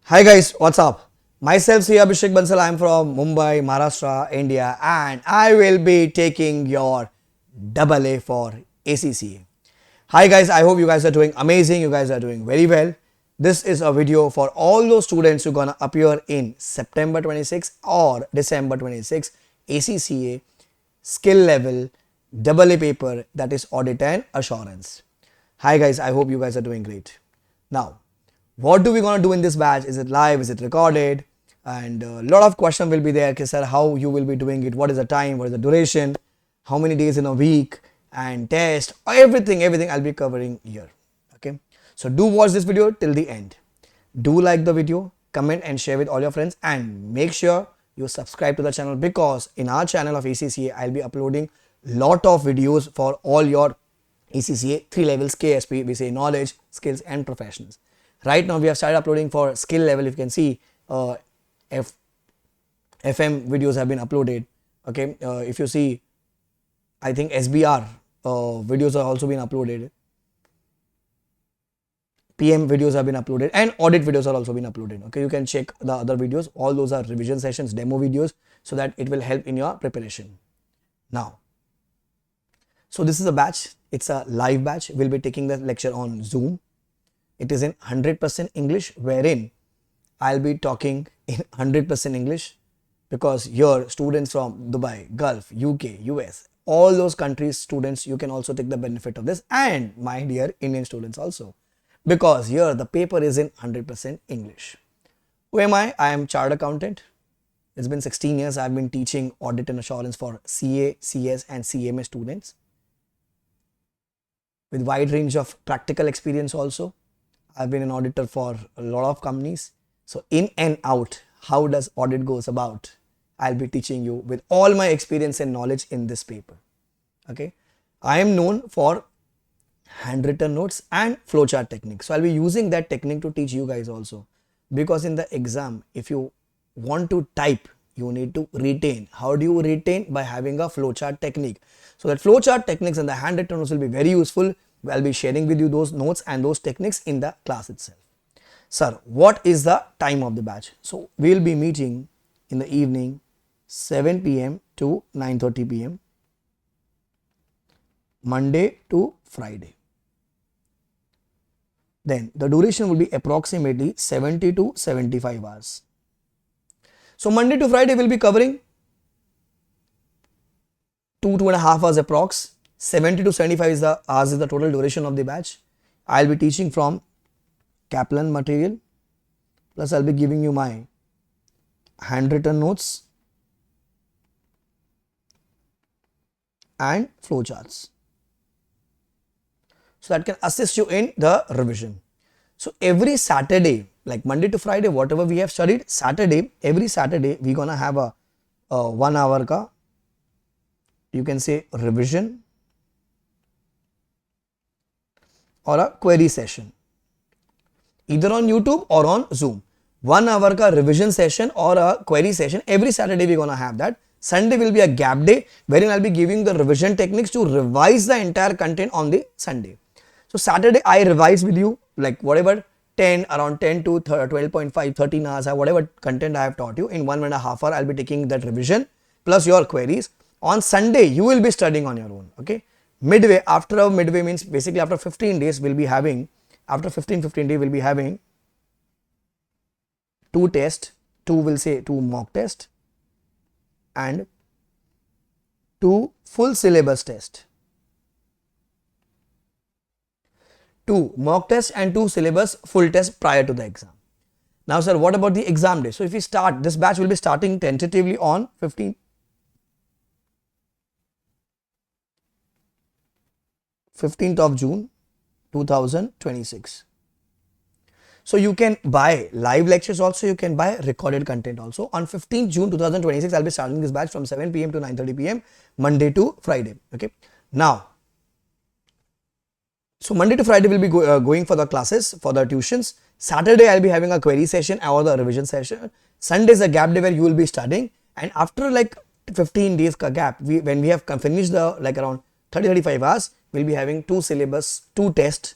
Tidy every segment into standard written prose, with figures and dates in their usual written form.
Hi guys, what's up? Myself here Abhishek Bansal. I'm from Mumbai, Maharashtra, India, and I will be taking your AA for ACCA. Hi guys, I hope you guys are doing amazing. You guys are doing very well. This is a video for all those students who are gonna appear in September 26 or December 26 ACCA skill level AA paper, that is audit and assurance. Hi guys, I hope you guys are doing great. Now, what do we gonna do in this batch? Is it live? Is it recorded? And a lot of question will be there. Okay, sir, how you will be doing it? What is the time? What is the duration? How many days in a week? And test, everything I'll be covering here. Okay, so do watch this video till the end. Do like the video, comment and share with all your friends, and make sure you subscribe to the channel, because in our channel of ACCA I'll be uploading lot of videos for all your ACCA 3 levels KSP, we say knowledge, skills and professions. Right now we have started uploading for skill level. You can see FM videos have been uploaded. Okay, if you see, I think SBR videos are also been uploaded. PM videos have been uploaded and audit videos are also been uploaded. Okay, you can check the other videos. All those are revision sessions, demo videos, so that it will help in your preparation. Now, so this is a batch. It's a live batch. We'll be taking the lecture on Zoom. It is in 100% English, wherein I'll be talking in 100% English, because here students from Dubai, Gulf, UK, US, all those countries students, you can also take the benefit of this, and my dear Indian students also, because here the paper is in 100% English. Who am I? I am chartered accountant. It's been 16 years I've been teaching audit and assurance for CA, CS and CMA students, with wide range of practical experience also. I've been an auditor for a lot of companies. So in and out, how does audit goes about? I'll be teaching you with all my experience and knowledge in this paper. Okay. I am known for handwritten notes and flowchart technique. So I'll be using that technique to teach you guys also. Because in the exam, if you want to type, you need to retain. How do you retain? By having a flowchart technique. So that flowchart techniques and the handwritten notes will be very useful. I'll be sharing with you those notes and those techniques in the class itself. Sir, what is the time of the batch? So we'll be meeting in the evening 7 p.m. to 9:30 p.m. Monday to Friday. Then the duration will be approximately 70 to 75 hours. So Monday to Friday we'll be covering 2.5 hours approx. 70 to 75 is the hours is the total duration of the batch. I'll be teaching from Kaplan material, plus I'll be giving you my handwritten notes and flowcharts, so that can assist you in the revision. So every Saturday, like Monday to Friday, whatever we have studied, every Saturday we're gonna have a 1 hour ka, you can say, revision or a query session, either on YouTube or on Zoom. 1 hour ka revision session or a query session every Saturday we're gonna have that. Sunday will be a gap day, wherein I'll be giving the revision techniques to revise the entire content on the Sunday. So Saturday I revise with you, like whatever around 10 to 12.5, 13 hours, whatever content I have taught you, in 1.5 hours I'll be taking that revision plus your queries. On Sunday you will be studying on your own. Okay. Midway, after a midway means basically after 15 days we'll be having, after 15 days we'll be having 2 tests, 2 mock tests and 2 full syllabus tests. 2 mock tests and 2 syllabus full tests prior to the exam. Now sir, what about the exam day? So if we start, this batch will be starting tentatively on 15th of June 2026. So you can buy live lectures also, you can buy recorded content also. On 15th June 2026, I'll be starting this batch from 7 p.m. to 9:30 p.m. Monday to Friday. Okay. Now, so Monday to Friday we'll be going for the classes, for the tuitions. Saturday I'll be having a query session or the revision session. Sunday is a gap day where you will be studying, and after like 15 days ka gap, when we have finished the like around 30-35 hours, we'll be having 2 syllabus, 2 tests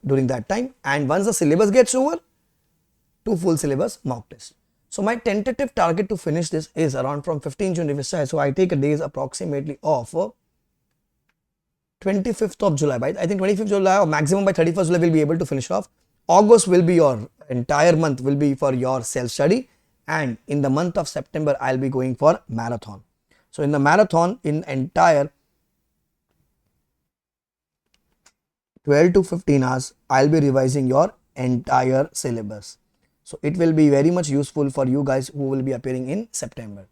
during that time. And once the syllabus gets over, 2 full syllabus mock tests. So my tentative target to finish this is around from 15 June if I, so I take a days approximately of 25th of July. By I think 25th July or maximum by 31st July we'll be able to finish off. August will be your entire month will be for your self study, and in the month of September I'll be going for marathon. So in the marathon, in entire 12 to 15 hours, I'll be revising your entire syllabus. So it will be very much useful for you guys who will be appearing in September.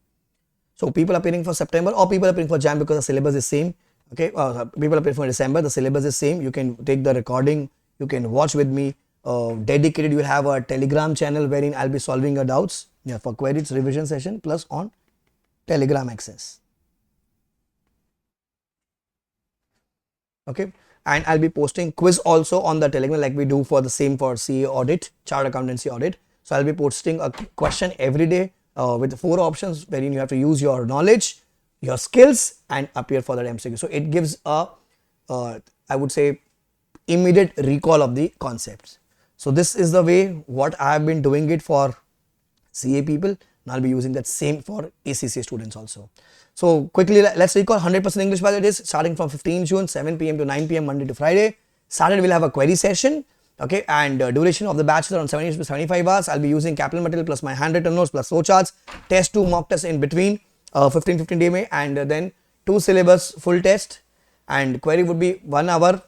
So people appearing for September or people appearing for Jan because the syllabus is same. Okay, people appearing for December, the syllabus is same. You can take the recording, you can watch with me. Dedicated, you will have a Telegram channel wherein I'll be solving your doubts. Yeah, for queries, revision session plus on Telegram access. Okay, and I'll be posting quiz also on the Telegram like we do for the same for CA audit, chart accountancy audit. So I'll be posting a question every day with 4 options wherein you have to use your knowledge, your skills and appear for that MCQ. So it gives a I would say immediate recall of the concepts. So this is the way what I have been doing it for CA people, and I'll be using that same for ACCA students also. So quickly let's recall 100% English by the days starting from 15 June 7 p.m. to 9 p.m. Monday to Friday. Saturday we'll have a query session. Okay, and duration of the batch is around 70 to 75 hours. I'll be using capital material plus my handwritten notes plus flowcharts, test 2 mock tests in between, 15 day and then 2 syllabus full test, and query would be 1 hour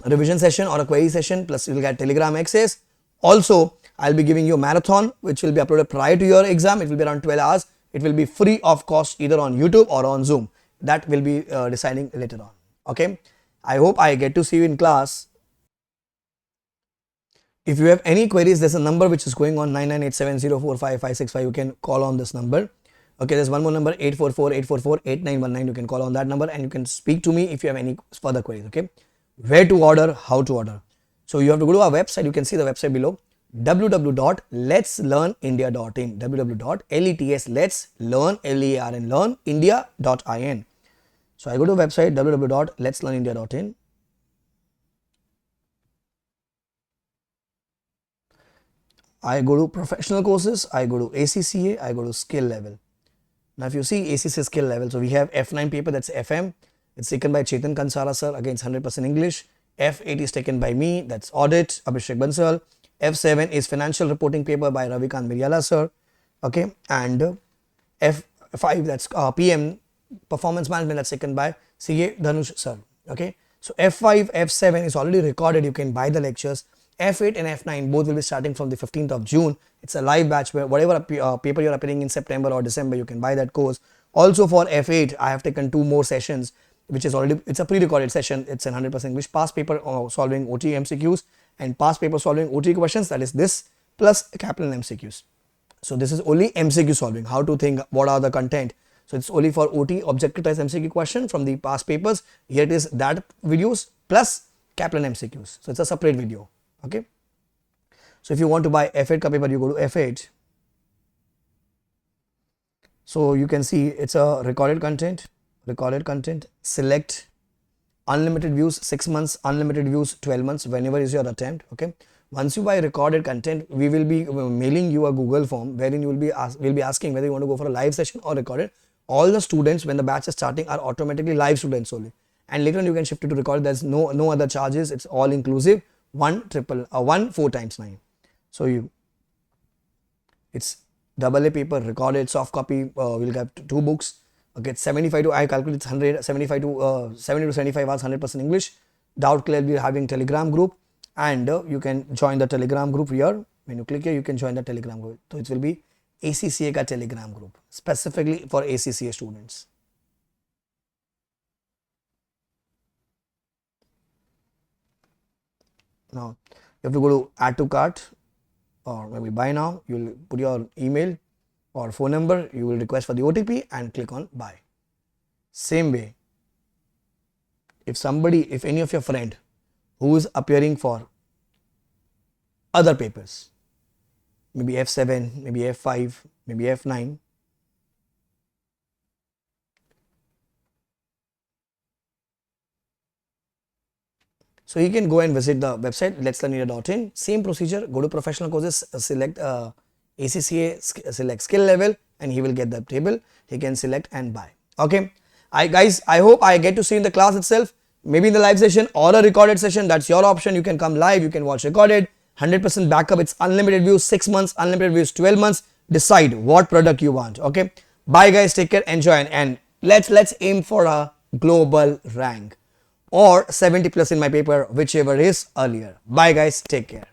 revision session or a query session plus you will get Telegram access. Also I'll be giving you a marathon which will be uploaded prior to your exam. It will be around 12 hours. It will be free of cost either on YouTube or on Zoom. That will be deciding later on. Okay, I hope I get to see you in class. If you have any queries, there's a number which is going on 9987045565. You can call on this number. Okay, there's one more number 844-844-8919. You can call on that number and you can speak to me if you have any further queries. Okay, where to order, how to order. So you have to go to our website. You can see the website below, www.letslearnindia.in, www.letslearnindia.in. So I go to the website www.letslearnindia.in. I go to professional courses, I go to ACCA, I go to skill level. Now if you see ACCA skill level, so we have F9 paper, that's FM. It's taken by Chetan Kansara sir, again it's 100% English. F8 is taken by me, that's audit, Abhishek Bansal. F7 is financial reporting paper by Ravikant Miryala sir. Okay, and F5 that's PM performance management, that's taken by CA Dhanush sir. Okay, so F5, F7 is already recorded, you can buy the lectures. F8 and F9 both will be starting from the 15th of June. It's a live batch where whatever paper you're appearing in September or December, you can buy that course. Also for F8, I have taken 2 more sessions, which is already, it's a pre-recorded session. It's 100% English, past paper solving OT MCQs and past paper solving OT questions, that is this plus Kaplan MCQs. So this is only MCQ solving, how to think, what are the content. So it's only for OT objective type MCQ question from the past papers. Here it is that videos plus Kaplan MCQs. So it's a separate video. Okay, so if you want to buy F8 ka paper, you go to F8. So you can see it's a recorded content, select unlimited views 6 months, unlimited views 12 months, whenever is your attempt. Okay, once you buy recorded content, we will be mailing you a Google form wherein you will be we'll be asking whether you want to go for a live session or recorded. All the students when the batch is starting are automatically live students only, and later on you can shift it to recorded. There's no other charges, it's all inclusive. 1 4 times 9. So it's AA paper, recorded, soft copy. We'll get 2 books. Okay, 75 to I calculate it's 175 to 70 to 75 hours, 100% English. Doubt clear, we're having Telegram group, and you can join the Telegram group here. When you click here, you can join the Telegram group. So it will be ACCA ka Telegram group specifically for ACCA students. Now you have to go to add to cart or maybe buy now. You will put your email or phone number, you will request for the OTP and click on buy. Same way, if any of your friend who is appearing for other papers, maybe F7, maybe F5, maybe F9, So you can go and visit the website letslearnindia.in. Same procedure, go to professional courses, select ACCA, select skill level, and he will get the table. He can select and buy. Okay. Guys, I hope I get to see in the class itself, maybe in the live session or a recorded session. That's your option. You can come live, you can watch recorded. 100% backup. It's unlimited views, 6 months, unlimited views, 12 months. Decide what product you want. Okay. Bye guys. Take care. Enjoy. And let's aim for a global rank or 70 plus in my paper, whichever is earlier. Bye guys. Take care.